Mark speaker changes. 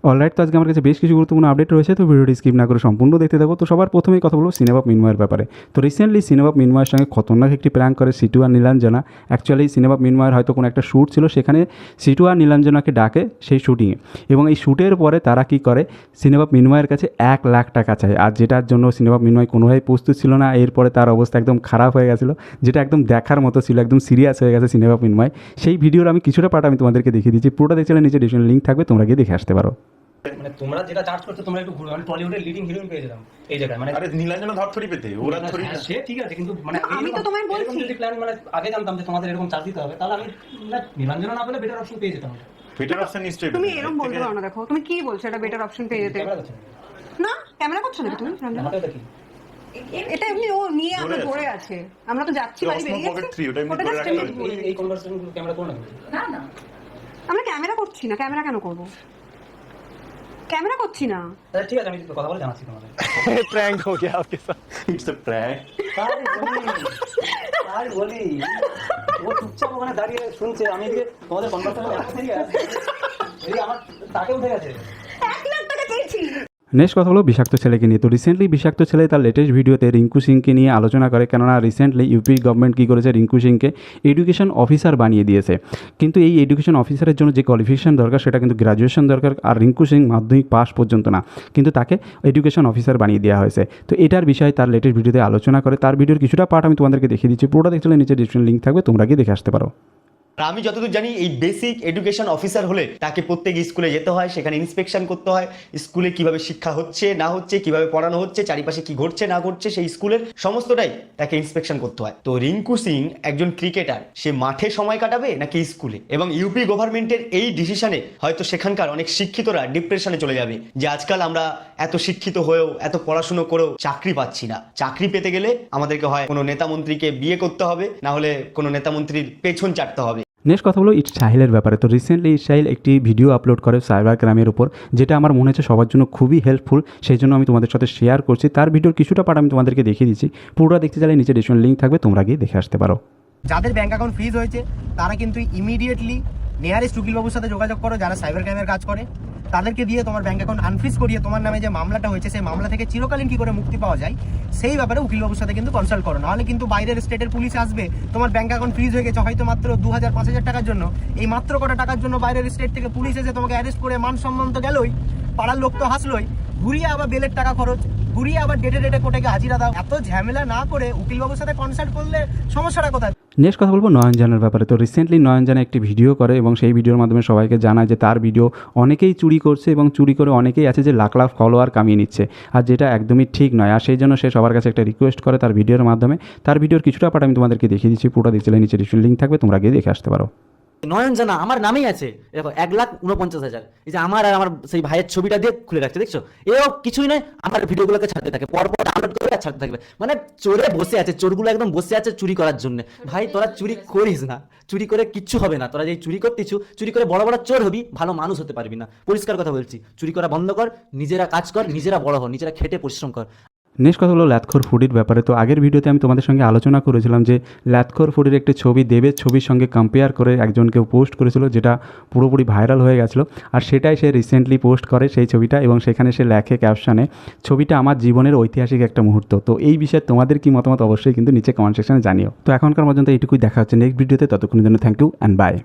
Speaker 1: Alright, তো আজকে আমার কাছে বেশ কিছু গুরুত্বপূর্ণ আপডেট রয়েছে, তো ভিডিওটি স্কিপ না করে সম্পূর্ণ দেখতে থাকো। তো সবার প্রথমেই কথা বলবো সিনেমা মিনময়ের ব্যাপারে। তো রিসেন্টলি সিনেমা মিনময়ের সঙ্গে খতরনাক একটি প্র্যাঙ্ক করে সিটু আর নীলাঞ্জনা। অ্যাকচুয়ালি সিনেমা মিনময়ের হয়তো কোনো একটা শ্যুট ছিল, সেখানে সিটু আর নীলাঞ্জনাকে ডাকে সেই শ্যুটিংয়ে, এবং এই শ্যুটের পরে তারা কী করে, সিনেমা মিনময়ের কাছে 1,00,000 টাকা চায়, আর যেটার জন্য সিনেমা মিনময় কোনোভাবেই প্রস্তুত ছিল না। এরপরে তার অবস্থা একদম খারাপ হয়ে গেছিলো, যেটা একদম দেখার মতো ছিল, একদম সিরিয়াস হয়ে গেছে সিনেমা মিনময়। সেই ভিডিওর আমি কিছুটা পার্ট আমি তোমাদেরকে দেখিয়ে দিচ্ছি, পুরোটা দেখলে নিচে ডিসক্রিপশনে লিঙ্ক থাকবে, তোমরা গিয়ে দেখে আসতে পারো।
Speaker 2: মানে তোমরা যেটা চার্জ করছো, তোমরা একটু ঘুরে, মানে টলিউডের লিডিং হিরোইন পেয়ে যেতাম এই জায়গায়। মানে
Speaker 3: আরে নীলাঞ্জনা ধর থরি পেতে ওরা থরি না,
Speaker 2: সে ঠিক আছে, কিন্তু মানে
Speaker 4: আমি তো তোমায় বলছি
Speaker 2: যদি প্ল্যান মানে আগে জানতাম যে তোমাদের এরকম চার্জ দিতে হবে, তাহলে আমি নীলাঞ্জনা না পেলে বেটার অপশন পেয়ে যেতাম।
Speaker 3: বেটার অপশন নিশ্চয়ই
Speaker 4: তুমি এরকম বলতে পারো না। দেখো তুমি কি বলছো, এটা বেটার অপশন পেয়ে যেতে। না, ক্যামেরা করছো নাকি তুমি? এটা এমনি ও নিয়ে আমরা ধরে আছে, আমরা তো যাচ্ছি বাড়ি বেরিয়ে।
Speaker 2: এই কনভারসেশন ক্যামেরা করো না। না
Speaker 4: আমরা ক্যামেরা করছি না। ক্যামেরা কেন করব? ক্যামেরা করছি না।
Speaker 2: ঠিক আছে, আমি কথা বলে জানাচ্ছি তোমাদের।
Speaker 3: प्रैंक हो गया आपके साथ, इट्स अ प्रैंक।
Speaker 2: আর বলি ও চুপচাপ ওখানে দাঁড়িয়ে শুনছে, আমি এদিকে তোমাদের কনভারসেশন এত সিরিয়াস, এই আমার তাকে উঠে গেছে।
Speaker 4: 1,00,000 টাকা চেয়েছি।
Speaker 1: নেক্সট কথা হলো বিষাক্ত ছেলেকে নিয়ে। তো রিসেন্টলি বিষাক্ত ছেলে তার লেটেস্ট ভিডিওতে রিঙ্কু সিংকে নিয়ে আলোচনা করে, কেননা রিসেন্টলি ইউপি গভর্নমেন্ট কী করেছে, রিঙ্কু সিংকে এডুকেশন অফিসার বানিয়ে দিয়েছে। কিন্তু এই এডুকেশন অফিসারের জন্য যে কোয়ালিফিকেশন দরকার সেটা কিন্তু গ্র্যাজুয়েশন দরকার, আর রিঙ্কু সিং মাধ্যমিক পাস পর্যন্ত না, কিন্তু তাকে এডুকেশন অফিসার বানিয়ে দেওয়া হয়েছে। তো এটার বিষয়ে তার লেটেস্ট ভিডিওতে আলোচনা করে, তার ভিডিওর কিছুটা পার্ট আমি তোমাদেরকে দেখিয়ে দিচ্ছি, পুরোটা দেখলে নিচে ডিসক্রিপশন লিঙ্ক থাকবে, তোমরা গিয়ে দেখে আসতে পারো।
Speaker 5: আমি যতদূর জানি এই বেসিক এডুকেশন অফিসার হলে তাকে প্রত্যেক স্কুলে যেতে হয়, সেখানে ইন্সপেকশন করতে হয়, স্কুলে কিভাবে শিক্ষা হচ্ছে না হচ্ছে, কিভাবে পড়ানো হচ্ছে, চারিপাশে কি ঘটছে না ঘটছে, সেই স্কুলের সমস্তটাই তাকে ইন্সপেকশন করতে হয়। তো রিঙ্কু সিং একজন ক্রিকেটার, সে মাঠে সময় কাটাবে নাকি স্কুলে? এবং ইউপি গভর্নমেন্টের এই ডিসিশনে হয়তো সেখানকার অনেক শিক্ষিতরা ডিপ্রেশনে চলে যাবে, যে আজকাল আমরা এত শিক্ষিত হয়েও, এত পড়াশুনো করেও চাকরি পাচ্ছি না। চাকরি পেতে গেলে আমাদেরকে হয় কোনো নেতামন্ত্রীকে বিয়ে করতে হবে, না হলে কোনো নেতামন্ত্রীর পেছন চাটতে হবে।
Speaker 1: নেক্সট কথা হলো সাহিলের ব্যাপারে। তো রিসেন্টলি সাহিল একটি ভিডিও আপলোড করে সাইবার ক্রাইমের উপর, যেটা আমার মনে হচ্ছে সবার জন্য খুবই হেল্পফুল, সেই জন্য আমি তোমাদের সাথে শেয়ার করছি। তার ভিডিওর কিছুটা পার্ট আমি তোমাদেরকে দেখিয়ে দিচ্ছি, পুরোটা দেখতে চাইলে নিচে ডিসক্রিপশন লিঙ্ক থাকবে, তোমরা গিয়ে দেখে আসতে পারো।
Speaker 6: যাদের ব্যাংক অ্যাকাউন্ট ফ্রিজ হয়েছে তারা কিন্তু ইমিডিয়েটলি নিয়ারেস্ট উকিলবাবুর সাথে যোগাযোগ করো, যারা সাইবার ক্রাইমের কাজ করে, তাদেরকে দিয়ে তোমার ব্যাংক অ্যাকাউন্ট আনফ্রিজ করিয়ে তোমার নামে যে মামলাটা হয়েছে সেই মামলা থেকে চিরকালীন কি করে মুক্তি পাওয়া যায় সেই ব্যাপারে উকিলবাবুর সাথে কিন্তু কনসাল্ট করো। নাহলে কিন্তু বাইরের স্টেটের পুলিশ আসবে, তোমার ব্যাংক অ্যাকাউন্ট ফ্রিজ হয়ে গেছে হয়তো মাত্র 2,000-5,000 টাকার জন্য, এই মাত্র কটা টাকার জন্য বাইরের স্টেট থেকে পুলিশ এসে তোমাকে অ্যারেস্ট করে মান সম্মান তো গেলই, পাড়ার লোক তো হাসলোই, ঘুরিয়ে আবার বেলের টাকা খরচ, ঘুরিয়ে আবার ডেটে কোর্টে হাজিরা দাও। এত ঝামেলা না করে উকিলবাবুর সাথে কনসাল্ট করলে সমস্যাটা কোথায়?
Speaker 1: নেক্সট কথা বলবো নয়নজানের ব্যাপারে। তো রিসেন্টলি নয়নজানা একটি ভিডিও করে এবং সেই ভিডিওর মাধ্যমে সবাইকে জানায় যে তার ভিডিও অনেকেই চুরি করছে, এবং চুরি করে অনেকেই আছে যে লাখ লাখ ফলোয়ার কামিয়ে নিচ্ছে, আর যেটা একদমই ঠিক নয়। আর সেই জন্য সে সবার কাছে একটা রিকোয়েস্ট করে তার ভিডিওর মাধ্যমে। তার ভিডিওর কিছুটা পার্ট আমি তোমাদেরকে দেখিয়ে দিচ্ছি, পুরোটা দেখলে নিচে ডিসক্রিপশন লিঙ্ক থাকবে, তোমরা গিয়ে দেখে আসতে পারো।
Speaker 7: নয়নজানা আমার নামেই আছে, দেখো 1,49,000। এই যে আমার আর আমার সেই ভাইয়ের ছবিটা দিয়ে খুলে রাখছে, দেখছো? এও কিছুই নয়, আমার ভিডিওগুলোকে ছাড়তে থাকে, পরপর আপলোড করে আর ছাড়তে থাকবে। মানে চোরে বসে আছে, চোরগুলো একদম বসে আছে চুরি করার জন্য। ভাই তোরা চুরি করিস না, চুরি করে কিচ্ছু হবে না। তোরা যে চুরি করতেছু, চুরি করে বড় বড় চোর হবি, ভালো মানুষ হতে পারবি না। পরিষ্কার কথা বলছি, চুরি করা বন্ধ কর, নিজেরা কাজ কর, নিজেরা বড় হ, নিজেরা খেটে পরিশ্রম কর।
Speaker 1: নেক্সট কথা হলো ল্যাথখোর ফুডির ব্যাপারে। তো আগের ভিডিওতে আমি তোমাদের সঙ্গে আলোচনা করেছিলাম যে ল্যাথখোর ফুডির একটি ছবি দেবের ছবির সঙ্গে কম্পেয়ার করে একজনকে পোস্ট করেছিল, যেটা পুরোপুরি ভাইরাল হয়ে গেছিলো। আর সেটাই সে রিসেন্টলি পোস্ট করে সেই ছবিটা, এবং সেখানে সে লেখে ক্যাপশনে, ছবিটা আমার জীবনের ঐতিহাসিক একটা মুহূর্ত। তো এই বিষয়ে তোমাদের কি মতামত অবশ্যই কিন্তু নিচে কমেন্ট সেকশনে জানিও। তো এখনকার পর্যন্ত এইটুকুই, দেখা হচ্ছে নেক্সট ভিডিওতে, ততক্ষণের জন্য থ্যাংক ইউ অ্যান্ড বাই।